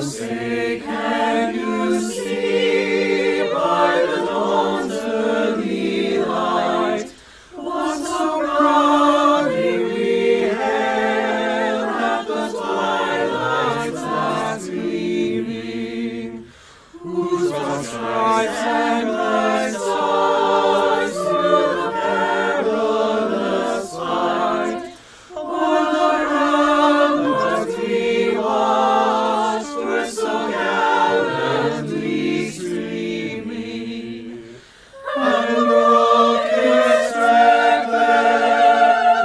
say, can you see by the dawn's early light what so proudly we hailed at the twilight's last gleaming, whose broad stripes and bright stars through the perilous fight o'er the ramparts we watched were so gallantly streaming, and the rockets strengthened,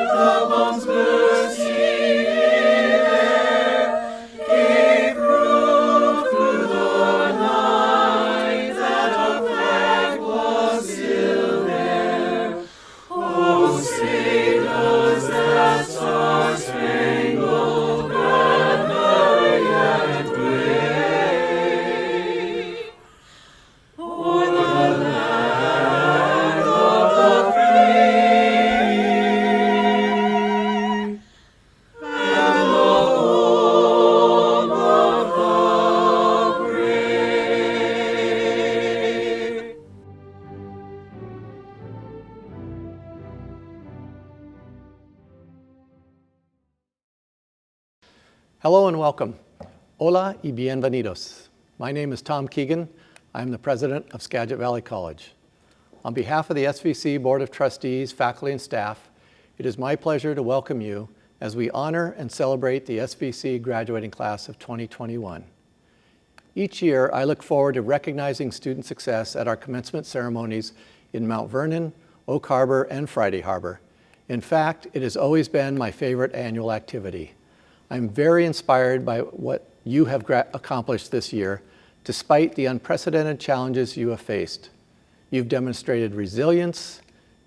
the bombs bursting in air, gave proof through the night that our flag was still there. Oh, say does that star-spangled banner yet wave o'er the land of the free and the home of the brave. Hello and welcome. Hola y bienvenidos. My name is Tom Keegan. I'm the president of Skagit Valley College. On behalf of the SVC Board of Trustees, faculty, and staff, it is my pleasure to welcome you as we honor and celebrate the SVC graduating class of 2021. Each year, I look forward to recognizing student success at our commencement ceremonies in Mount Vernon, Oak Harbor, and Friday Harbor. In fact, it has always been my favorite annual activity. I'm very inspired by what you have accomplished this year, despite the unprecedented challenges you have faced. You've demonstrated resilience,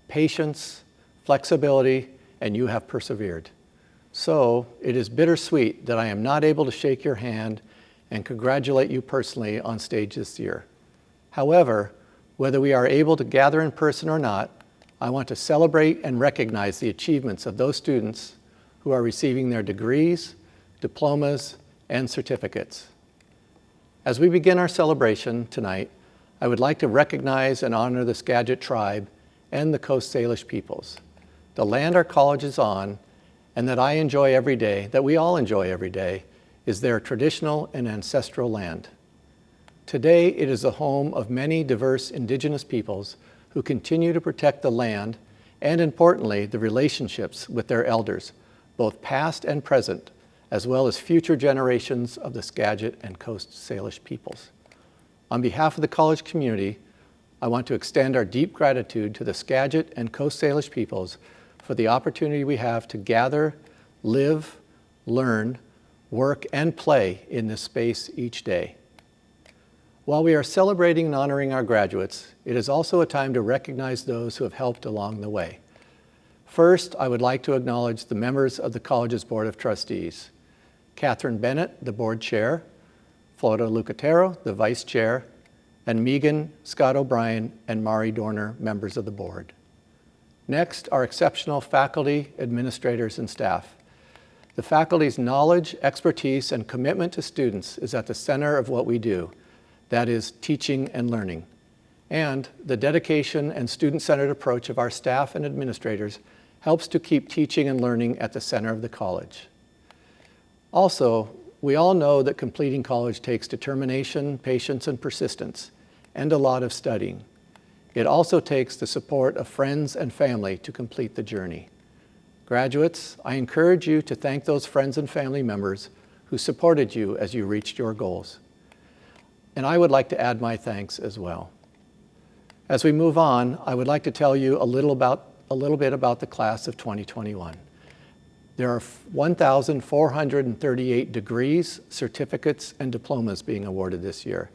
patience, flexibility, and you have persevered. So it is bittersweet that I am not able to shake your hand and congratulate you personally on stage this year. However, whether we are able to gather in person or not, I want to celebrate and recognize the achievements of those students who are receiving their degrees, diplomas, and certificates. As we begin our celebration tonight, I would like to recognize and honor the Skagit tribe and the Coast Salish peoples, the land our college is on, and that I enjoy every day, that we all enjoy every day, is their traditional and ancestral land. Today, it is the home of many diverse Indigenous peoples who continue to protect the land and, importantly, the relationships with their elders, both past and present, as well as future generations of the Skagit and Coast Salish peoples. On behalf of the college community, I want to extend our deep gratitude to the Skagit and Coast Salish peoples for the opportunity we have to gather, live, learn, work, and play in this space each day. While we are celebrating and honoring our graduates, it is also a time to recognize those who have helped along the way. First, I would like to acknowledge the members of the college's Board of Trustees. Catherine Bennett, the board chair, Flora Lucatero, the vice chair, and Megan Scott O'Brien and Mari Dorner, members of the board. Next, our exceptional faculty, administrators, and staff. The faculty's knowledge, expertise, and commitment to students is at the center of what we do, that is, teaching and learning. And the dedication and student-centered approach of our staff and administrators helps to keep teaching and learning at the center of the college. Also, we all know that completing college takes determination, patience, and persistence, and a lot of studying. It also takes the support of friends and family to complete the journey. Graduates, I encourage you to thank those friends and family members who supported you as you reached your goals. And I would like to add my thanks as well. As we move on, I would like to tell you a little bit about the class of 2021. There are 1,438 degrees, certificates, and diplomas being awarded this year.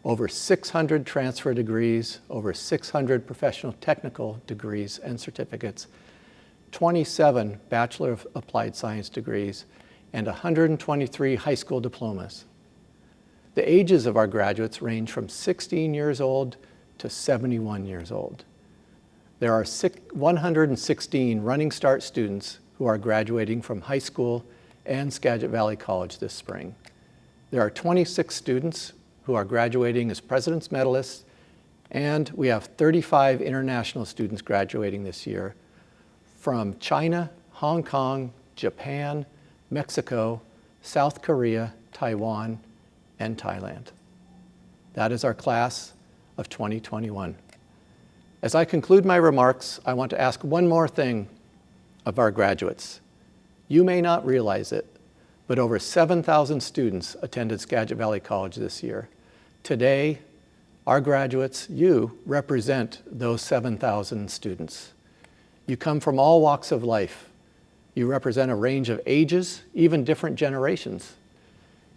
Over 600 transfer degrees, over 600 professional technical degrees and certificates, 27 Bachelor of Applied Science degrees, and 123 high school diplomas. The ages of our graduates range from 16 years old to 71 years old. There are 116 Running Start students who are graduating from high school and Skagit Valley College this spring. There are 26 students who are graduating as President's Medalists, and we have 35 international students graduating this year from China, Hong Kong, Japan, Mexico, South Korea, Taiwan, and Thailand. That is our class of 2021. As I conclude my remarks, I want to ask one more thing of our graduates. You may not realize it, but over 7,000 students attended Skagit Valley College this year. Today, our graduates, you, represent those 7,000 students. You come from all walks of life. You represent a range of ages, even different generations.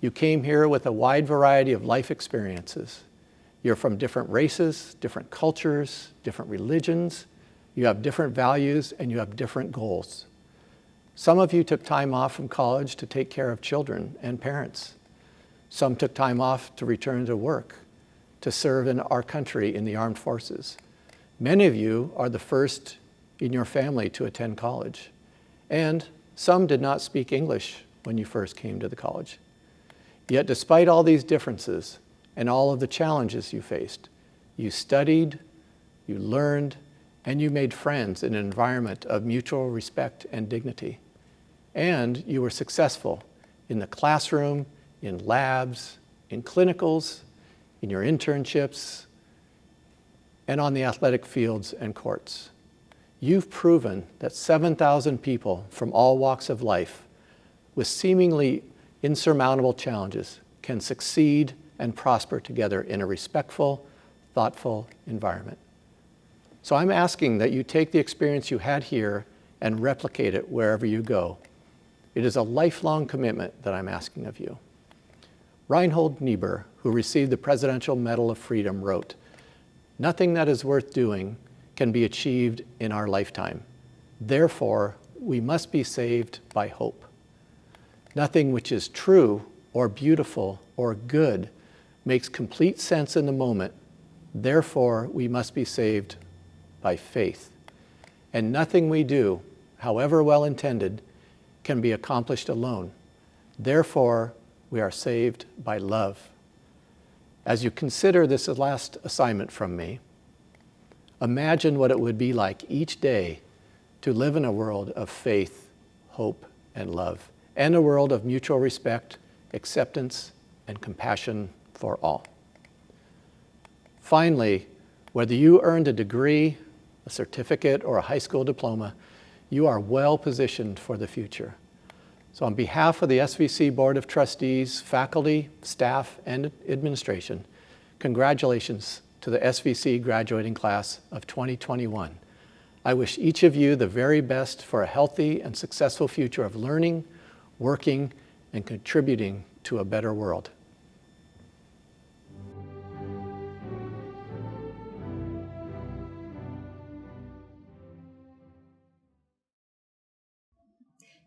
You came here with a wide variety of life experiences. You're from different races, different cultures, different religions. You have different values and you have different goals. Some of you took time off from college to take care of children and parents. Some took time off to return to work, to serve in our country in the armed forces. Many of you are the first in your family to attend college. And some did not speak English when you first came to the college. Yet despite all these differences and all of the challenges you faced, you studied, you learned, and you made friends in an environment of mutual respect and dignity. And you were successful in the classroom, in labs, in clinicals, in your internships, and on the athletic fields and courts. You've proven that 7,000 people from all walks of life with seemingly insurmountable challenges can succeed and prosper together in a respectful, thoughtful environment. So I'm asking that you take the experience you had here and replicate it wherever you go. It is a lifelong commitment that I'm asking of you. Reinhold Niebuhr, who received the Presidential Medal of Freedom, wrote, "Nothing that is worth doing can be achieved in our lifetime. Therefore, we must be saved by hope. Nothing which is true or beautiful or good makes complete sense in the moment. Therefore, we must be saved by faith. And nothing we do, however well intended, can be accomplished alone. Therefore, we are saved by love." As you consider this last assignment from me, imagine what it would be like each day to live in a world of faith, hope, and love, and a world of mutual respect, acceptance, and compassion for all. Finally, whether you earned a degree, a certificate, or a high school diploma, you are well positioned for the future. So on behalf of the SVC Board of Trustees, faculty, staff, and administration, congratulations to the SVC graduating class of 2021. I wish each of you the very best for a healthy and successful future of learning, working, and contributing to a better world.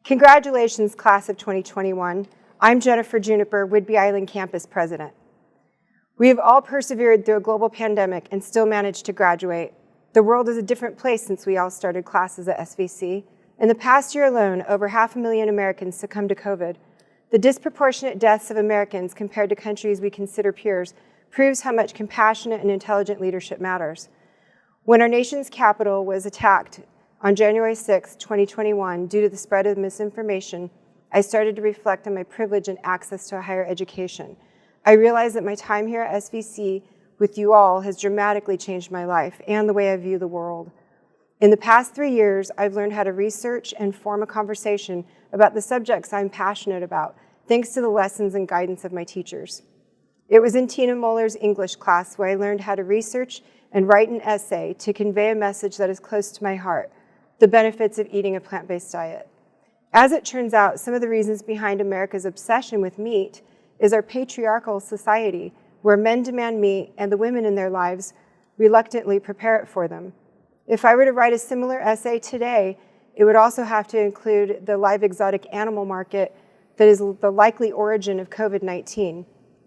Congratulations, class of 2021. I'm Jennifer Juniper, Whidbey Island Campus President. We have all persevered through a global pandemic and still managed to graduate. The world is a different place since we all started classes at SVC. In the past year alone, over 500,000 Americans succumbed to COVID. The disproportionate deaths of Americans compared to countries we consider peers proves how much compassionate and intelligent leadership matters. When our nation's capital was attacked on January 6, 2021, due to the spread of misinformation, I started to reflect on my privilege and access to a higher education. I realized that my time here at SVC with you all has dramatically changed my life and the way I view the world. In the past 3 years, I've learned how to research and form a conversation about the subjects I'm passionate about, thanks to the lessons and guidance of my teachers. It was in Tina Muller's English class where I learned how to research and write an essay to convey a message that is close to my heart: the benefits of eating a plant-based diet. As it turns out, some of the reasons behind America's obsession with meat is our patriarchal society, where men demand meat and the women in their lives reluctantly prepare it for them. If I were to write a similar essay today, it would also have to include the live exotic animal market that is the likely origin of COVID-19.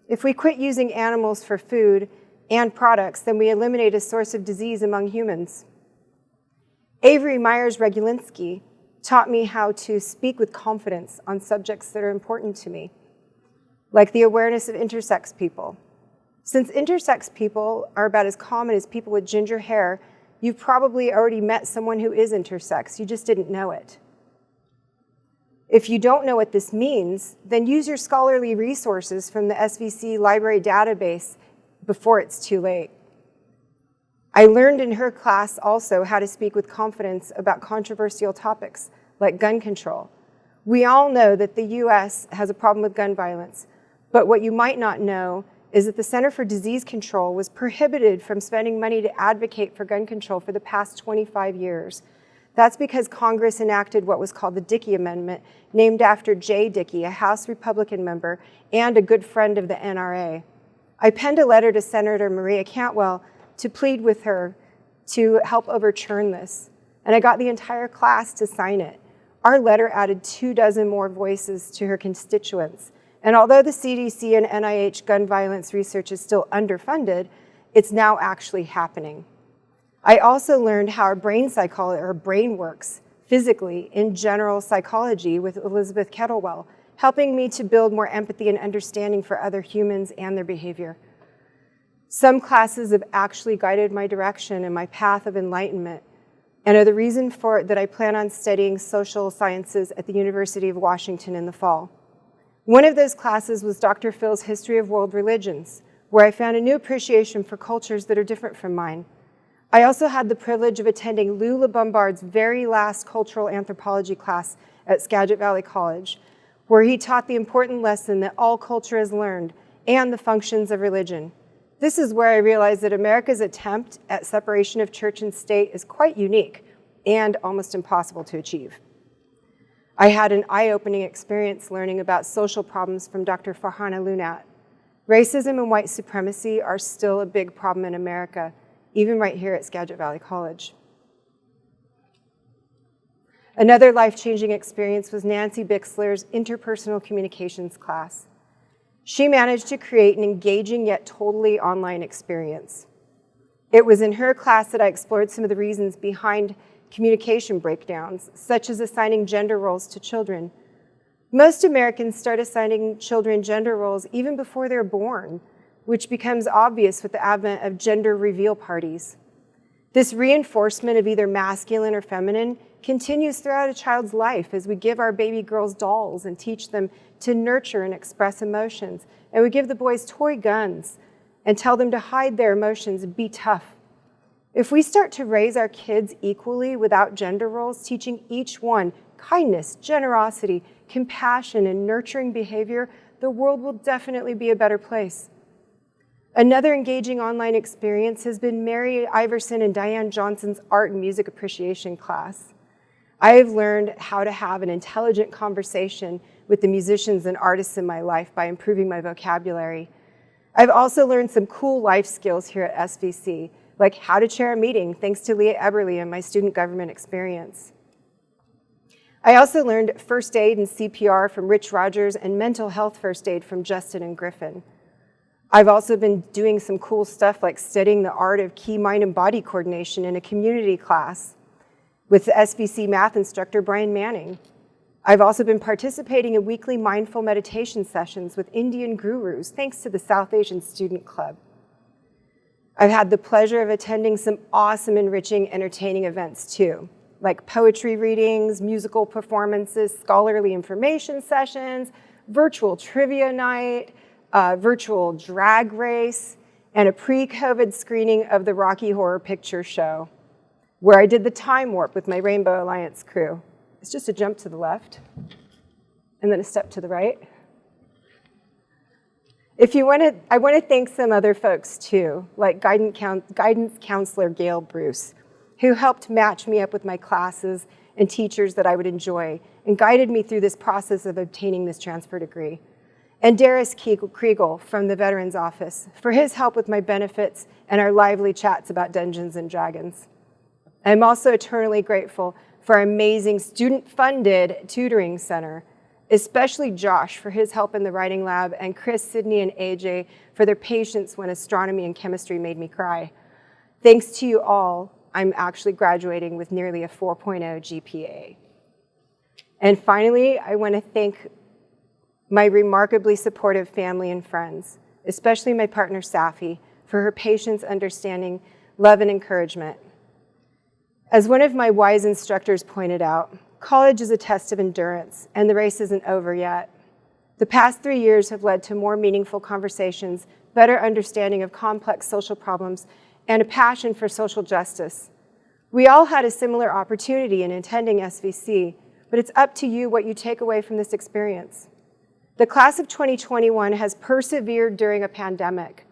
If we quit using animals for food and products, then we eliminate a source of disease among humans. Avery Myers-Regulinski taught me how to speak with confidence on subjects that are important to me. like the awareness of intersex people. Since intersex people are about as common as people with ginger hair, you've probably already met someone who is intersex, you just didn't know it. If you don't know what this means, then use your scholarly resources from the SVC library database before it's too late. I learned in her class also how to speak with confidence about controversial topics like gun control. We all know that the US has a problem with gun violence, but what you might not know is that the Center for Disease Control was prohibited from spending money to advocate for gun control for the past 25 years. That's because Congress enacted what was called the Dickey Amendment, named after Jay Dickey, a House Republican member and a good friend of the NRA. I penned a letter to Senator Maria Cantwell to plead with her to help overturn this, and I got the entire class to sign it. Our letter added 24 more voices to her constituents, and although the CDC and NIH gun violence research is still underfunded, it's now actually happening. I also learned how our brain works physically in general psychology with Elizabeth Kettlewell, helping me to build more empathy and understanding for other humans and their behavior. Some classes have actually guided my direction and my path of enlightenment, and are the reason for that I plan on studying social sciences at the University of Washington in the fall. One of those classes was Dr. Phil's History of World Religions, where I found a new appreciation for cultures that are different from mine. I also had the privilege of attending Lou LeBombard's very last cultural anthropology class at Skagit Valley College, where he taught the important lesson that all culture is learned and the functions of religion. This is where I realized that America's attempt at separation of church and state is quite unique and almost impossible to achieve. I had an eye-opening experience learning about social problems from Dr. Farhana Lunat. Racism and white supremacy are still a big problem in America, even right here at Skagit Valley College. Another life-changing experience was Nancy Bixler's interpersonal communications class. She managed to create an engaging yet totally online experience. It was in her class that I explored some of the reasons behind communication breakdowns, such as assigning gender roles to children. Most Americans start assigning children gender roles even before they're born, which becomes obvious with the advent of gender reveal parties. This reinforcement of either masculine or feminine continues throughout a child's life as we give our baby girls dolls and teach them to nurture and express emotions, and we give the boys toy guns and tell them to hide their emotions and be tough. If we start to raise our kids equally without gender roles, teaching each one kindness, generosity, compassion, and nurturing behavior, the world will definitely be a better place. Another engaging online experience has been Mary Iverson and Diane Johnson's art and music appreciation class. I have learned how to have an intelligent conversation with the musicians and artists in my life by improving my vocabulary. I've also learned some cool life skills here at SVC, like how to chair a meeting, thanks to Leah Eberly and my student government experience. I also learned first aid and CPR from Rich Rogers and mental health first aid from Justin and Griffin. I've also been doing some cool stuff like studying the art of key mind and body coordination in a community class with the SVC math instructor, Brian Manning. I've also been participating in weekly mindful meditation sessions with Indian gurus, thanks to the South Asian Student Club. I've had the pleasure of attending some awesome, enriching, entertaining events too, like poetry readings, musical performances, scholarly information sessions, virtual trivia night, virtual drag race, and a pre-COVID screening of the Rocky Horror Picture Show, where I did the time warp with my Rainbow Alliance crew. It's just a jump to the left, and then a step to the right. I want to thank some other folks too, like guidance counselor Gail Bruce, who helped match me up with my classes and teachers that I would enjoy, and guided me through this process of obtaining this transfer degree. And Darius Kriegel from the Veterans Office for his help with my benefits and our lively chats about Dungeons and Dragons. I'm also eternally grateful for our amazing student-funded tutoring center, especially Josh for his help in the writing lab, and Chris, Sydney, and AJ for their patience when astronomy and chemistry made me cry. Thanks to you all, I'm actually graduating with nearly a 4.0 GPA. And finally, I want to thank my remarkably supportive family and friends, especially my partner Safi, for her patience, understanding, love, and encouragement. As one of my wise instructors pointed out, college is a test of endurance, and the race isn't over yet. The past 3 years have led to more meaningful conversations, better understanding of complex social problems, and a passion for social justice. We all had a similar opportunity in attending SVC, but it's up to you what you take away from this experience. The class of 2021 has persevered during a pandemic.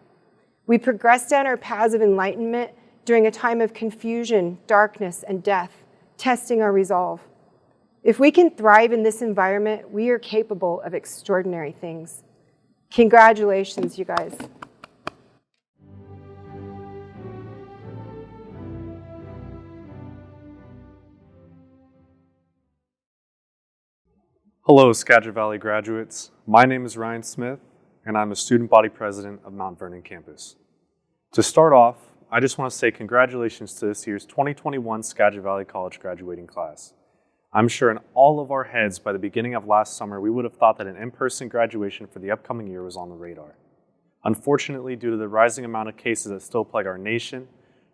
We progressed down our paths of enlightenment during a time of confusion, darkness, and death, testing our resolve. If we can thrive in this environment, we are capable of extraordinary things. Congratulations, you guys. Hello, Skagit Valley graduates. My name is Ryan Smith, and I'm a student body president of Mount Vernon campus. To start off, I just want to say congratulations to this year's 2021 Skagit Valley College graduating class. I'm sure in all of our heads by the beginning of last summer, we would have thought that an in-person graduation for the upcoming year was on the radar. Unfortunately, due to the rising amount of cases that still plague our nation,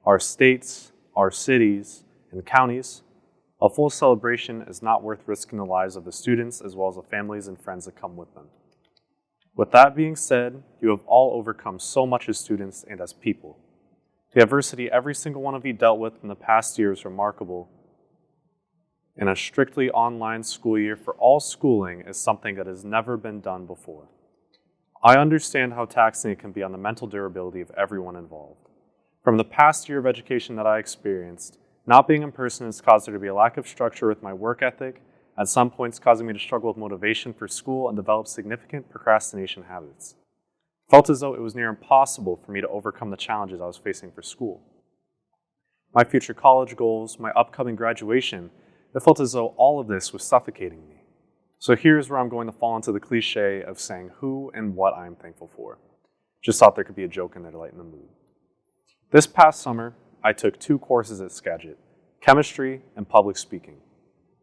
our states, our cities, and counties, a full celebration is not worth risking the lives of the students as well as the families and friends that come with them. With that being said, you have all overcome so much as students and as people. The adversity every single one of you dealt with in the past year is remarkable. And a strictly online school year for all schooling is something that has never been done before. I understand how taxing it can be on the mental durability of everyone involved. From the past year of education that I experienced, not being in person has caused there to be a lack of structure with my work ethic, at some points causing me to struggle with motivation for school and develop significant procrastination habits. I felt as though it was near impossible for me to overcome the challenges I was facing for school. My future college goals, my upcoming graduation, it felt as though all of this was suffocating me. So here's where I'm going to fall into the cliche of saying who and what I'm thankful for. Just thought there could be a joke in there to lighten the mood. This past summer, I took 2 courses at Skagit, chemistry and public speaking.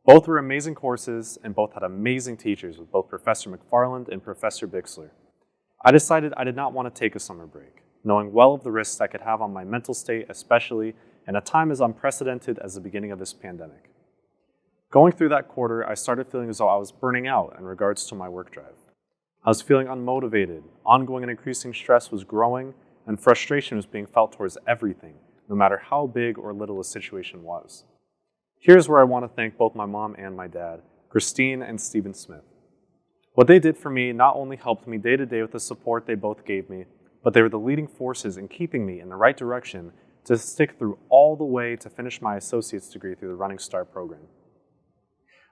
Both were amazing courses and both had amazing teachers with both Professor McFarland and Professor Bixler. I decided I did not want to take a summer break, knowing well of the risks I could have on my mental state, especially in a time as unprecedented as the beginning of this pandemic. Going through that quarter, I started feeling as though I was burning out in regards to my work drive. I was feeling unmotivated, ongoing and increasing stress was growing, and frustration was being felt towards everything, no matter how big or little a situation was. Here's where I want to thank both my mom and my dad, Christine and Stephen Smith. What they did for me not only helped me day to day with the support they both gave me, but they were the leading forces in keeping me in the right direction to stick through all the way to finish my associate's degree through the Running Start program.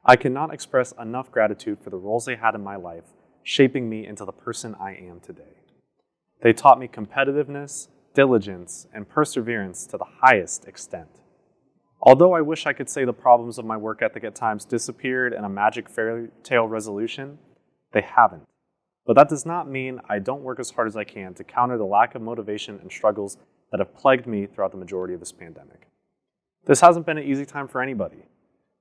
I cannot express enough gratitude for the roles they had in my life, shaping me into the person I am today. They taught me competitiveness, diligence, and perseverance to the highest extent. Although I wish I could say the problems of my work ethic at times disappeared in a magic fairy tale resolution, they haven't. But that does not mean I don't work as hard as I can to counter the lack of motivation and struggles that have plagued me throughout the majority of this pandemic. This hasn't been an easy time for anybody.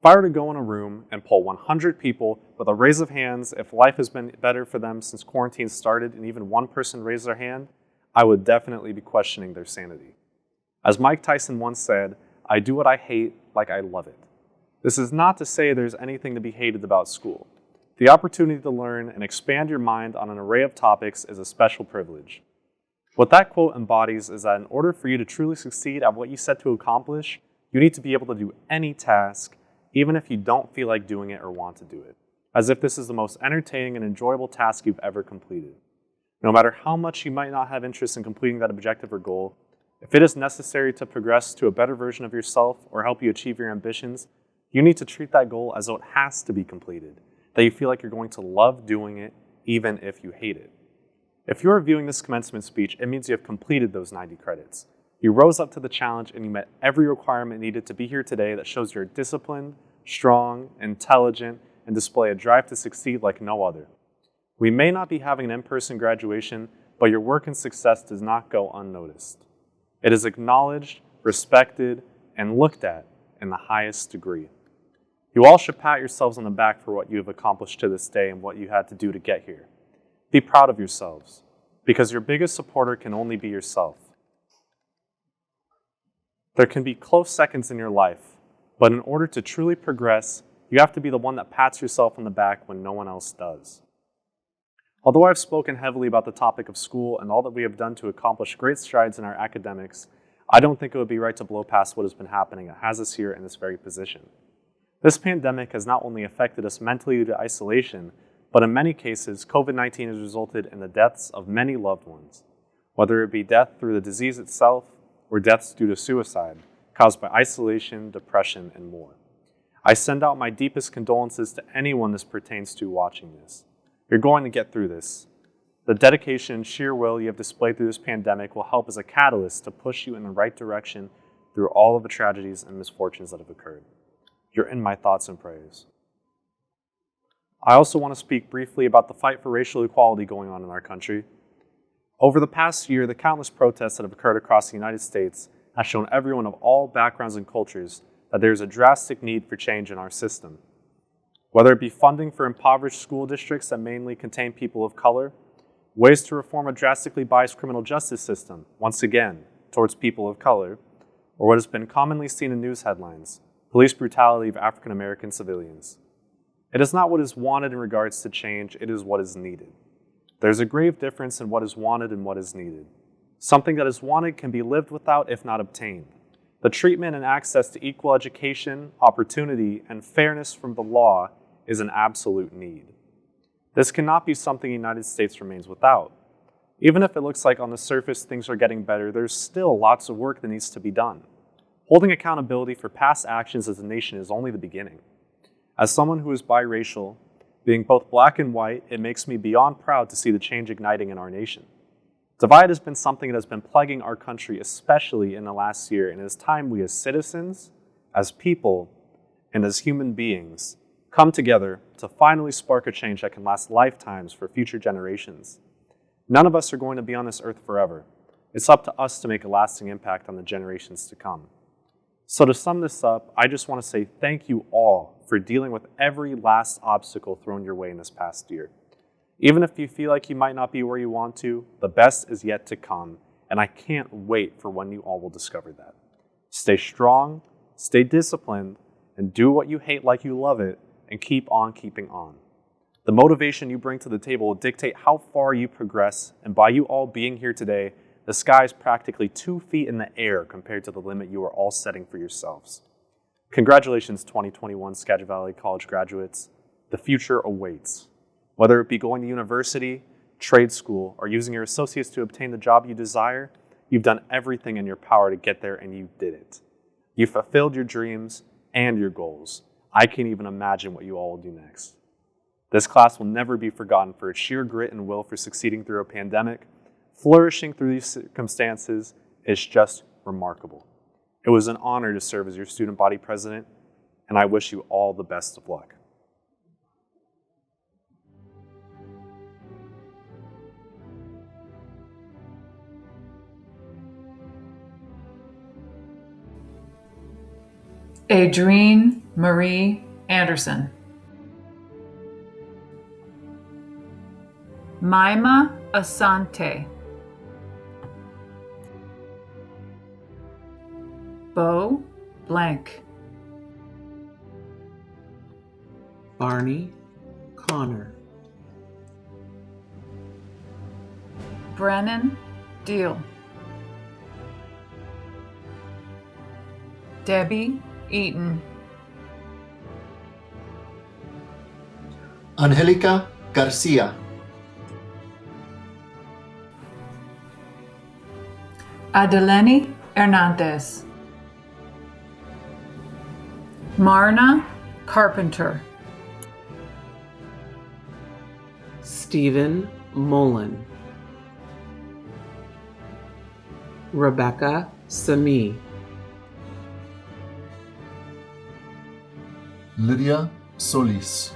If I were to go in a room and poll 100 people with a raise of hands if life has been better for them since quarantine started and even one person raised their hand, I would definitely be questioning their sanity. As Mike Tyson once said, I do what I hate like I love it. This is not to say there's anything to be hated about school. The opportunity to learn and expand your mind on an array of topics is a special privilege. What that quote embodies is that in order for you to truly succeed at what you set to accomplish, you need to be able to do any task, even if you don't feel like doing it or want to do it, as if this is the most entertaining and enjoyable task you've ever completed. No matter how much you might not have interest in completing that objective or goal, if it is necessary to progress to a better version of yourself or help you achieve your ambitions, you need to treat that goal as though it has to be completed, that you feel like you're going to love doing it, even if you hate it. If you're viewing this commencement speech, it means you have completed those 90 credits. You rose up to the challenge and you met every requirement needed to be here today that shows you're disciplined, strong, intelligent, and display a drive to succeed like no other. We may not be having an in-person graduation, but your work and success does not go unnoticed. It is acknowledged, respected, and looked at in the highest degree. You all should pat yourselves on the back for what you have accomplished to this day and what you had to do to get here. Be proud of yourselves, because your biggest supporter can only be yourself. There can be close seconds in your life, but in order to truly progress, you have to be the one that pats yourself on the back when no one else does. Although I've spoken heavily about the topic of school and all that we have done to accomplish great strides in our academics, I don't think it would be right to blow past what has been happening that has us here in this very position. This pandemic has not only affected us mentally due to isolation, but in many cases, COVID-19 has resulted in the deaths of many loved ones, whether it be death through the disease itself or deaths due to suicide, caused by isolation, depression, and more. I send out my deepest condolences to anyone this pertains to watching this. You're going to get through this. The dedication and sheer will you have displayed through this pandemic will help as a catalyst to push you in the right direction through all of the tragedies and misfortunes that have occurred. You're in my thoughts and prayers. I also want to speak briefly about the fight for racial equality going on in our country. Over the past year, the countless protests that have occurred across the United States have shown everyone of all backgrounds and cultures that there is a drastic need for change in our system. Whether it be funding for impoverished school districts that mainly contain people of color, ways to reform a drastically biased criminal justice system, once again, towards people of color, or what has been commonly seen in news headlines, police brutality of African American civilians. It is not what is wanted in regards to change, it is what is needed. There's a grave difference in what is wanted and what is needed. Something that is wanted can be lived without if not obtained. The treatment and access to equal education, opportunity, and fairness from the law is an absolute need. This cannot be something the United States remains without. Even if it looks like on the surface things are getting better, there's still lots of work that needs to be done. Holding accountability for past actions as a nation is only the beginning. As someone who is biracial, being both black and white, it makes me beyond proud to see the change igniting in our nation. Divide has been something that has been plaguing our country, especially in the last year, and it is time we as citizens, as people, and as human beings come together to finally spark a change that can last lifetimes for future generations. None of us are going to be on this earth forever. It's up to us to make a lasting impact on the generations to come. So to sum this up, I just want to say thank you all for dealing with every last obstacle thrown your way in this past year. Even if you feel like you might not be where you want to, the best is yet to come, and I can't wait for when you all will discover that. Stay strong, stay disciplined, and do what you hate like you love it, and keep on keeping on. The motivation you bring to the table will dictate how far you progress, and by you all being here today, the sky is practically 2 feet in the air compared to the limit you are all setting for yourselves. Congratulations, 2021 Skagit Valley College graduates. The future awaits. Whether it be going to university, trade school, or using your associates to obtain the job you desire, you've done everything in your power to get there, and you did it. You fulfilled your dreams and your goals. I can't even imagine what you all will do next. This class will never be forgotten for its sheer grit and will for succeeding through a pandemic. Flourishing through these circumstances is just remarkable. It was an honor to serve as your student body president, and I wish you all the best of luck. Adrienne Marie Anderson. Maima Asante. Bo Blank. Barney Connor. Brennan Deal. Debbie Eaton. Angelica Garcia. Adeleni Hernandez. Marna Carpenter. Stephen Mullen. Rebecca Sami. Lydia Solis.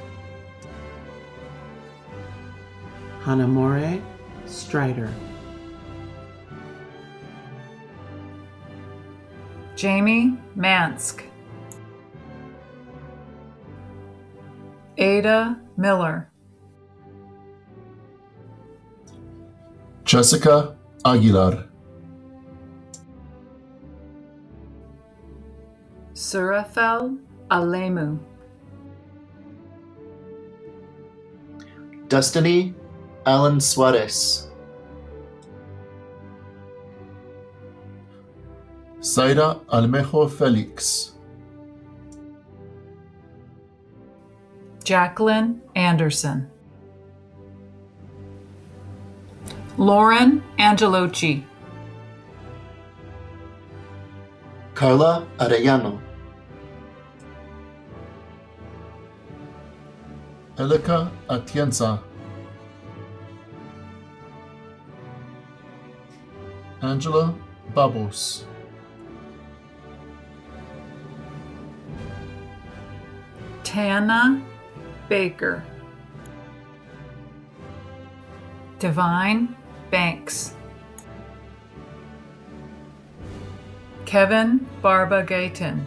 Hanamore Strider. Jamie Mansk. Ada Miller. Jessica Aguilar. Surafel Alemu. Destiny Allen Suarez. Zaira Almejo Felix. Jacqueline Anderson. Lauren Angelochi. Carla Arellano. Elika Atienza. Angela Babos. Tana Baker. Divine Banks. Kevin Barba Gayton.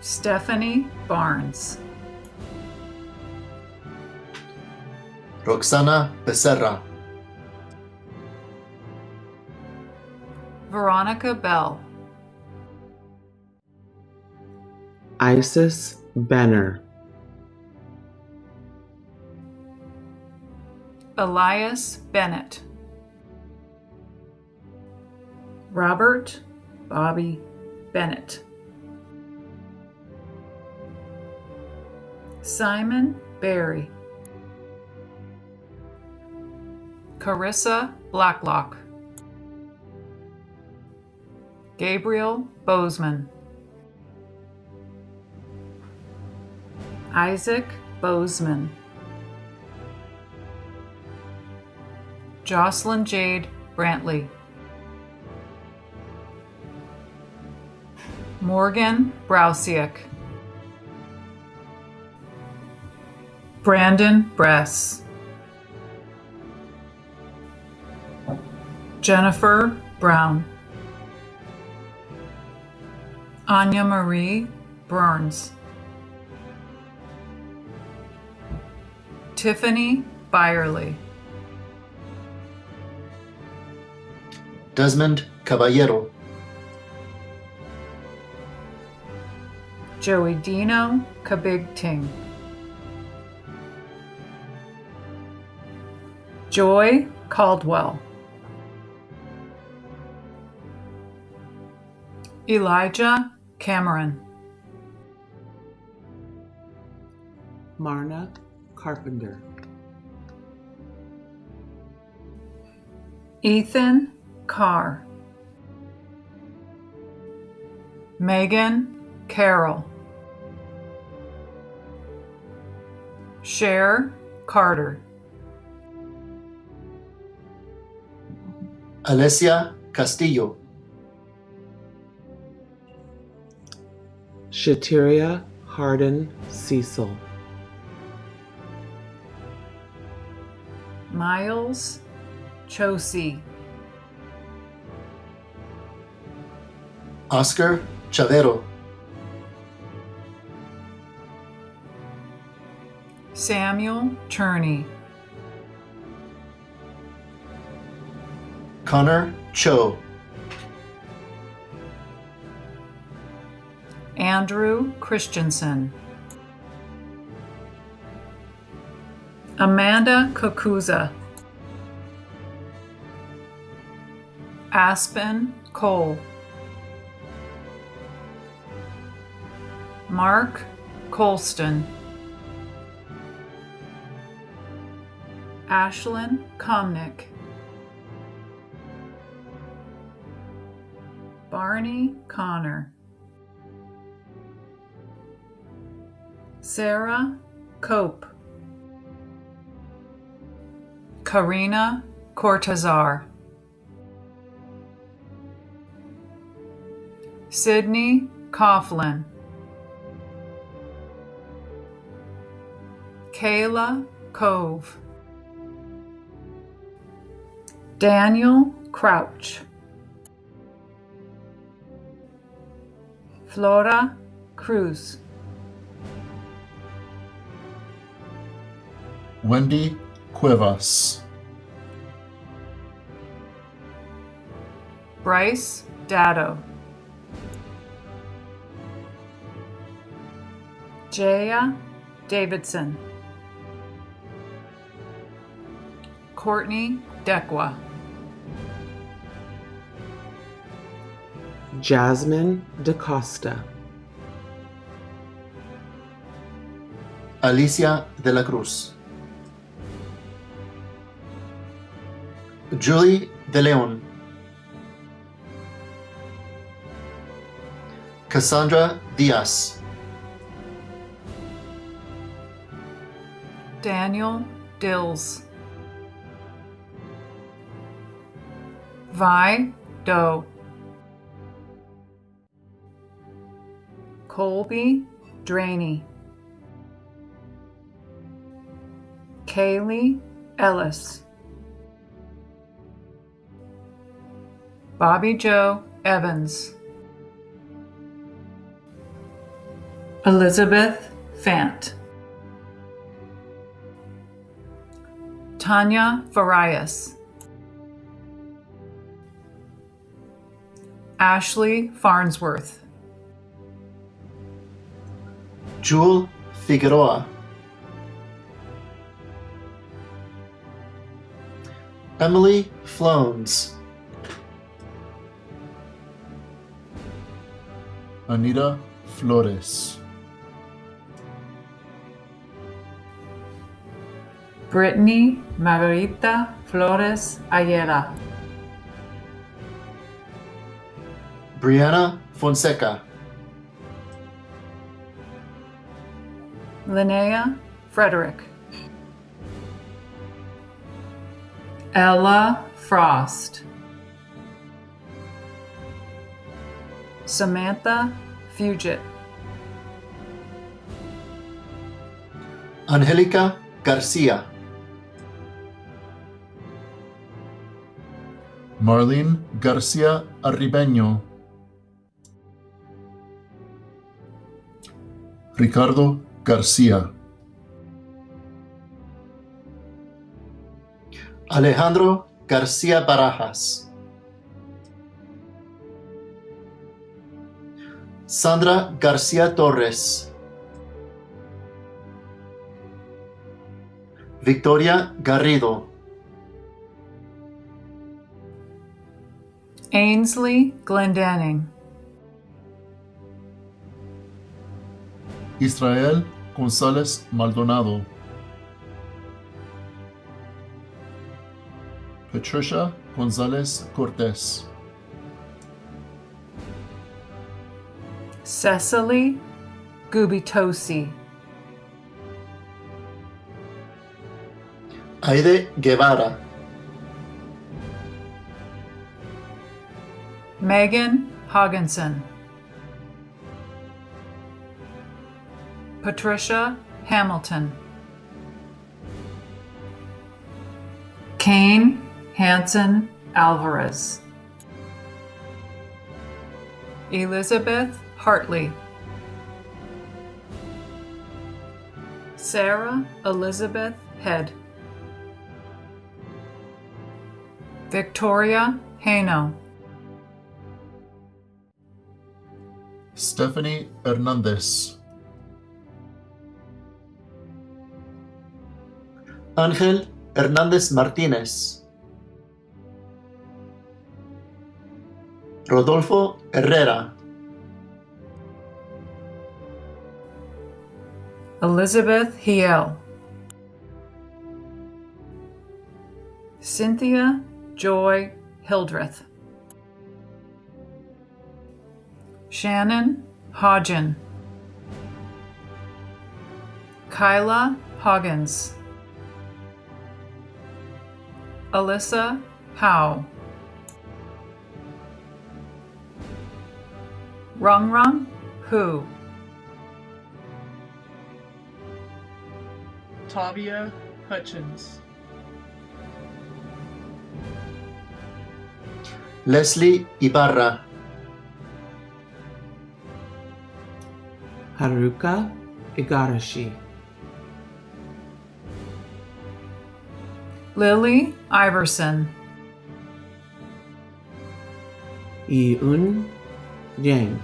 Stephanie Barnes. Roxana Becerra. Veronica Bell. Isis Benner. Elias Bennett. Robert Bobby Bennett. Simon Berry. Carissa Blacklock. Gabriel Bozeman. Isaac Bozeman. Jocelyn Jade Brantley. Morgan Brausiak. Brandon Bress. Jennifer Brown. Anya Marie Burns. Tiffany Byerly. Desmond Caballero. Joey Dino Kabigting. Joy Caldwell. Elijah Cameron. Marna Carpenter. Ethan Carr. Megan Carroll. Cher Carter. Alessia Castillo. Shatiria Harden Cecil. Miles Chosey. Oscar Chavero. Samuel Cherney. Connor Cho. Andrew Christensen. Amanda Kokuza. Aspen Cole. Mark Colston. Ashlyn Komnick. Barney Connor. Sarah Cope. Karina Cortazar. Sydney Coughlin. Kayla Cove. Daniel Crouch. Flora Cruz. Wendy Cuevas. Bryce Dado. Jaya Davidson. Courtney Dekwa. Jasmine DaCosta. Alicia de la Cruz. Julie de Leon. Cassandra Diaz. Daniel Dills. Vi Doe. Colby Draney. Kaylee Ellis. Bobby Joe Evans. Elizabeth Fant. Tanya Farias. Ashley Farnsworth. Jewel Figueroa. Emily Flones. Anita Flores. Brittany Margarita Flores Ayala. Brianna Fonseca. Linnea Frederick. Ella Frost. Samantha Fugit. Angelica Garcia. Marlene Garcia Arribeño. Ricardo Garcia. Alejandro Garcia Barajas. Sandra Garcia Torres. Victoria Garrido. Ainsley Glendenning. Israel González Maldonado. Patricia González Cortés. Cecily Gubitosi. Aide Guevara. Megan Hogginson. Patricia Hamilton. Kane Hanson Alvarez. Elizabeth Hartley. Sarah Elizabeth Head. Victoria Hano. Stephanie Hernandez. Ángel Hernández Martínez. Rodolfo Herrera. Elizabeth Hiel. Cynthia Joy Hildreth. Shannon Hodgen. Kyla Hoggins. Alyssa Howe. Rung Rung Hu. Tavia Hutchins. Leslie Ibarra. Haruka Igarashi. Lily Iverson. Yoon Yang.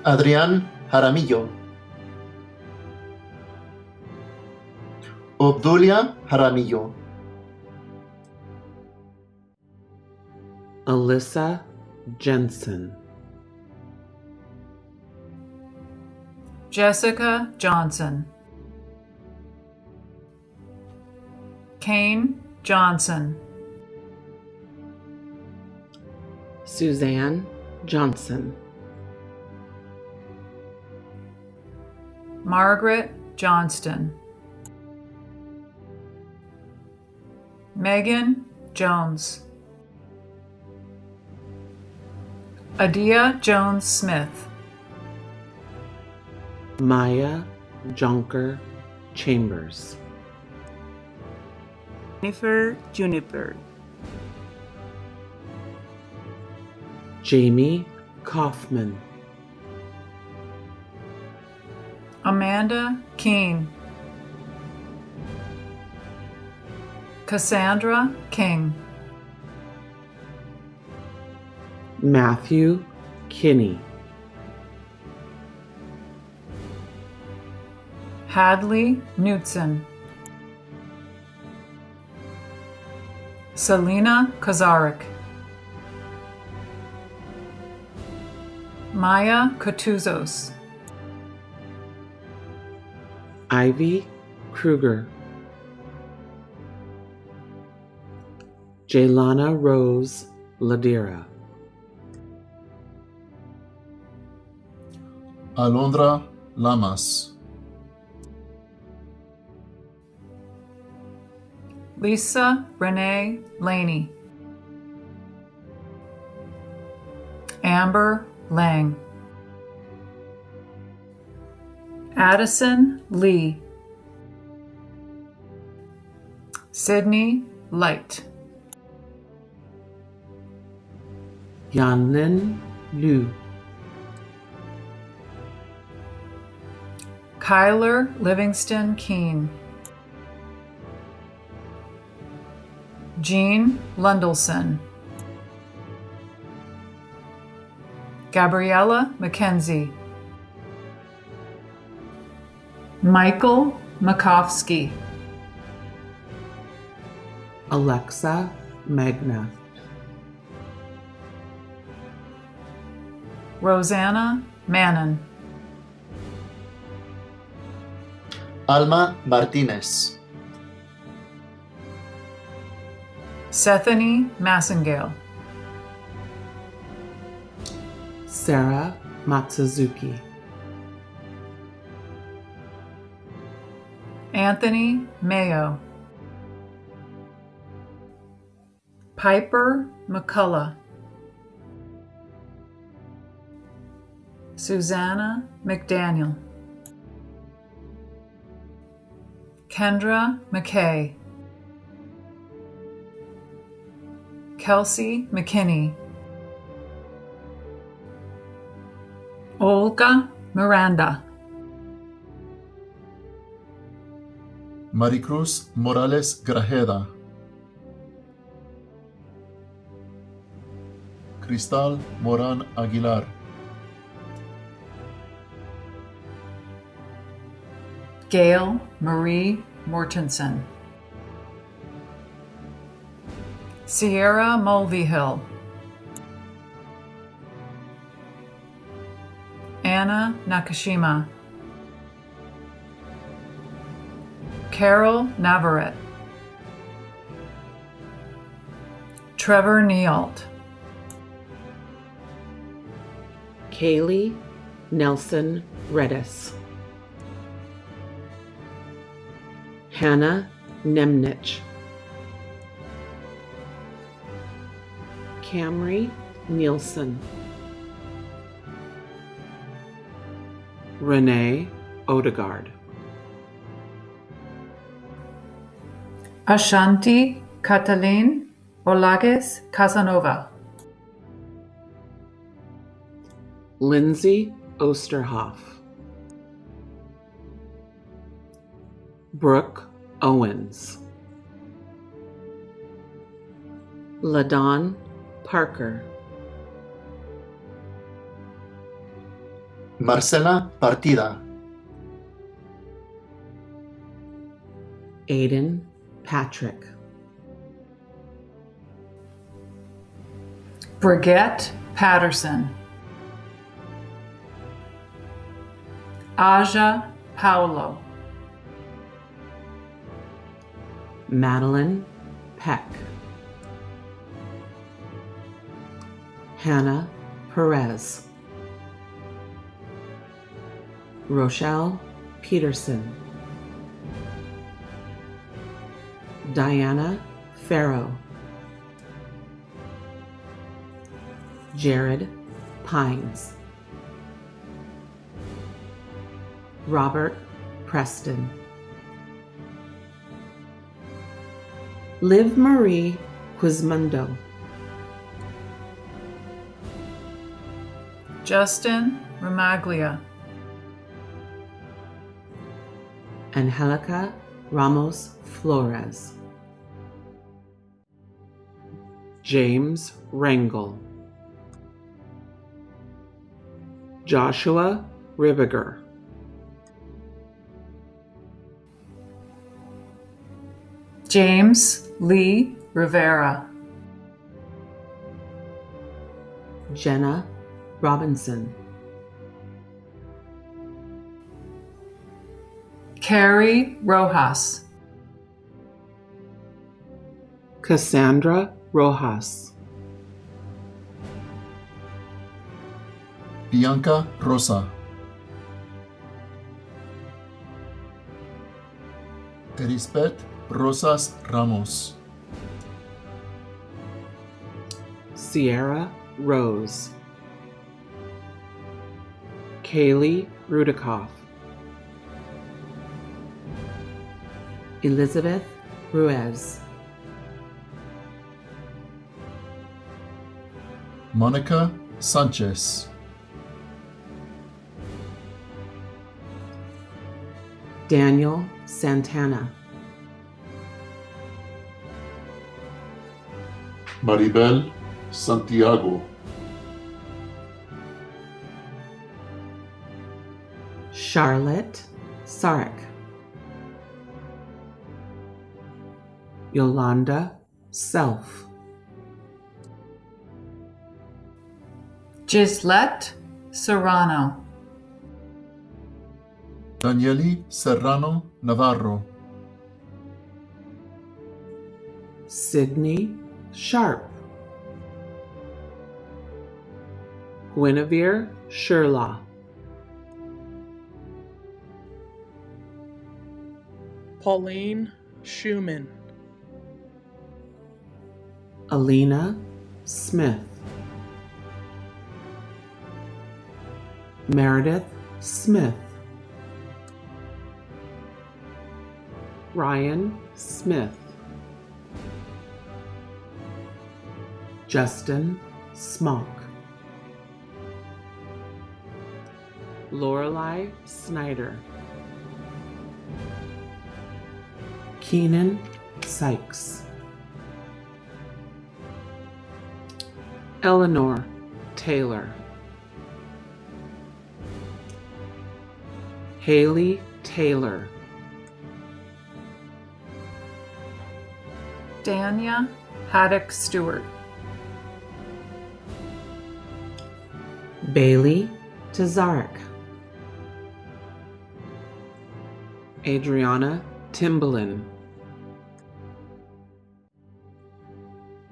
Adrián Jaramillo. Obdulia Jaramillo. Alyssa Jensen. Jessica Johnson. Kane Johnson. Suzanne Johnson. Margaret Johnston. Megan Jones. Adia Jones Smith. Maya Jonker Chambers. Jennifer Juniper. Jamie Kaufman. Amanda Keene. Cassandra King. Matthew Kinney. Hadley Knutson. Selena Kazarik. Maya Kutuzos. Ivy Kruger. Jaylana Rose Ladira. Alondra Lamas. Lisa Renee Laney. Amber Lang. Addison Lee. Sydney Light. Yanlin Liu. Kyler Livingston Keene. Jean Lundelson. Gabriella McKenzie. Michael Makovsky. Alexa Magna. Rosanna Mannon. Alma Martínez. Sethany Massengale. Sarah Matsuzuki. Anthony Mayo. Piper McCullough. Susanna McDaniel. Kendra McKay. Kelsey McKinney. Olga Miranda. Maricruz Morales Grajeda. Cristal Morán Aguilar. Gail Marie Mortensen. Sierra Mulvihill. Anna Nakashima. Carol Navarrete. Trevor Nealt. Kaylee Nelson Redis. Hannah Nemnich. Camry Nielsen. Renee Odegaard. Ashanti Catalin Olagues Casanova. Lindsay Osterhoff, Brooke Owens, LaDon Parker, Marcela Partida. Aiden Patrick, Brigitte Patterson. Aja Paulo. Madeline Peck, Hannah Perez, Rochelle Peterson, Diana Farrow, Jared Pines, Robert Preston, Liv Marie Quismondo, Justin Ramaglia. Angelica Ramos Flores, James Rangel, Joshua Ribiger, James Lee Rivera. Jenna Robinson, Carrie Rojas. Cassandra Rojas, Bianca Rosa. Erisbeth Rosas Ramos. Sierra Rose, Kaylee Rudikoff, Elizabeth Ruiz, Monica Sanchez. Daniel Santana, Maribel Santiago. Charlotte Sarek, Yolanda Self, Gislette Serrano. Danieli Serrano Navarro. Sydney Sharp, Guinevere Sherlaw, Pauline Schumann. Alina Smith, Meredith Smith, Ryan Smith, Justin Smock, Lorelei Snyder, Keenan Sykes, Eleanor Taylor, Haley Taylor, Dania Haddock Stewart. Bailey Tazarek, Adriana Timbalin,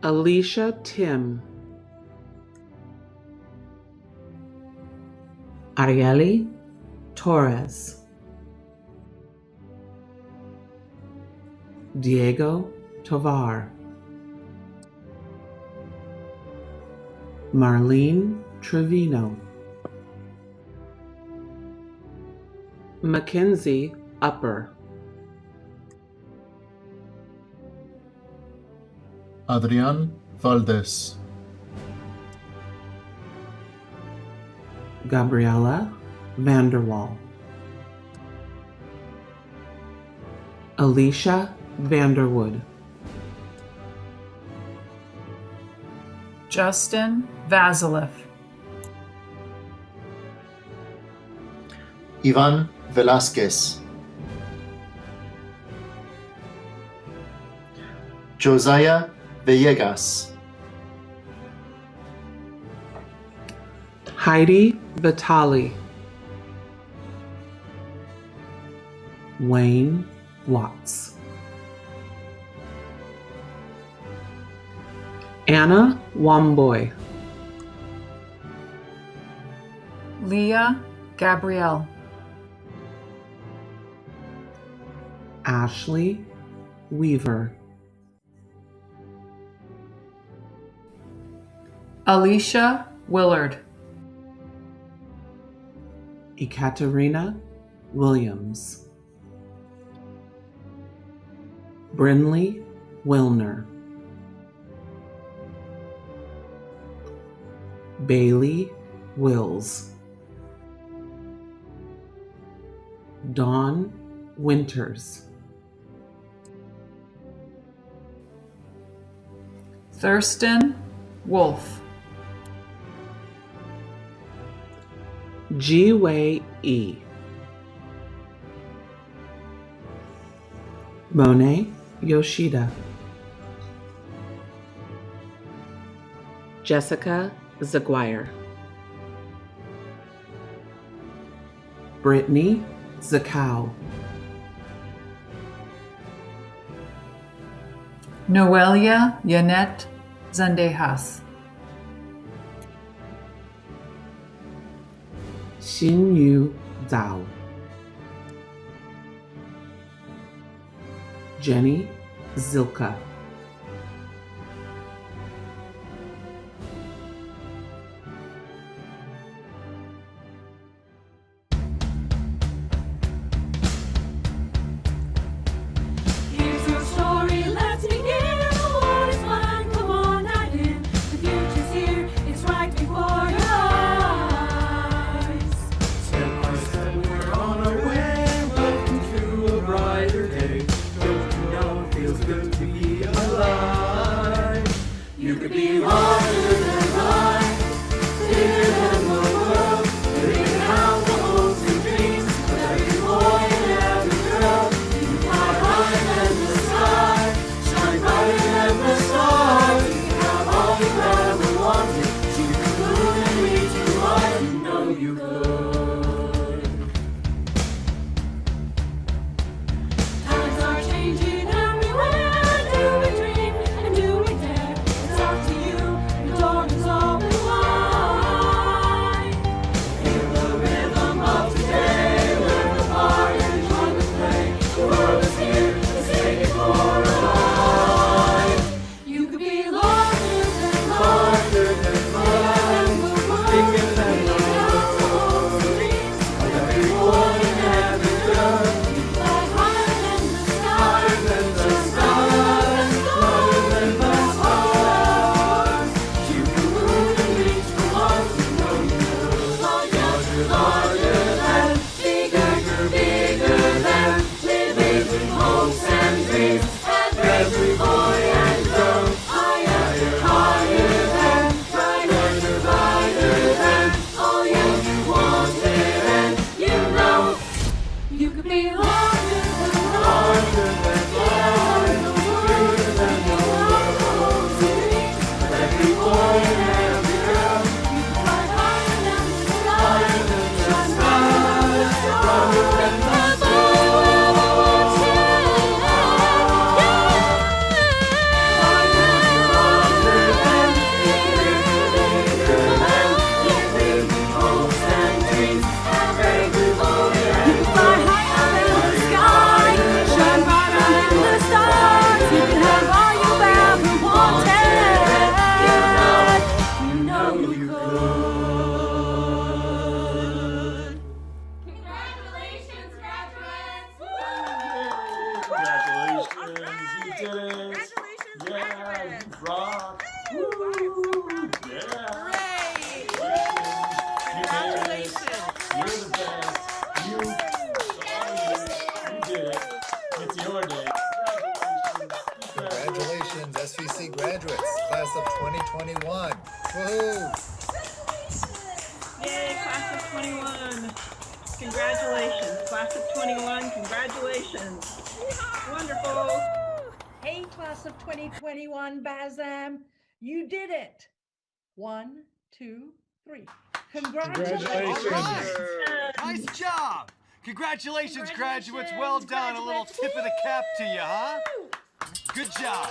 Alicia Tim, Arieli Torres, Diego Tovar, Marlene Trevino, Mackenzie Upper, Adrián Valdés. Gabriella Vanderwall, Alicia Vanderwood, Justin Vasilev, Ivan Velasquez, Josiah Villegas, Heidi Vitali, Wayne Watts, Anna Wamboy, Leah Gabrielle, Ashley Weaver, Alicia Willard, Ekaterina Williams, Brinley Wilner, Bailey Wills, Dawn Winters, Thurston Wolf, Ji-Wei E, Monet Yoshida, Jessica Zaguire, Brittany Zakow, Noelia Yanet Zandejas, Xinyu Zhao, Jenny Zilka, Here's your story, let's begin. The war is won, come on, dive in. The future's here, it's right before your eyes. Step by step, we're on our way. Welcome to a brighter day. Don't you know it feels good to be alive? You could be larger than life, bigger than the world. Living out the hopes and dreams of every boy and every girl. You fly higher than the sky, shine brighter than the stars. You can have all you ever wanted. You can move and reach too hard. You know you could. Times are changing everywhere. Do we dream and do we dare? It's up to you. The door is open wide. Feel the rhythm of today. Learn the part and join the play. The world is here. Let's take it for a ride. You could be larger than life. Larger than life, bigger than the world. Of every boy and every girl. Fly higher than the sky. Higher than the stars, brighter than the stars. You can move and reach for Mars. You know you could. Larger than, bigger than, living with hopes and dreams. Every boy and girl. Higher than, brighter than, all you wanted and you know. You could be larger than life. Larger than life, bigger than the world. Every boy and every girl. Fly higher than the sky. Higher than the stars, brighter than the 21. Woohoo! Yay, class of 21. Congratulations, class of 21. Congratulations. Wonderful. Hey, class of 2021, Bazam, you did it. 1, 2, 3. Congratulations. All right. Nice job. Congratulations, graduates. Well done. A little tip of the cap to you, huh? Good job.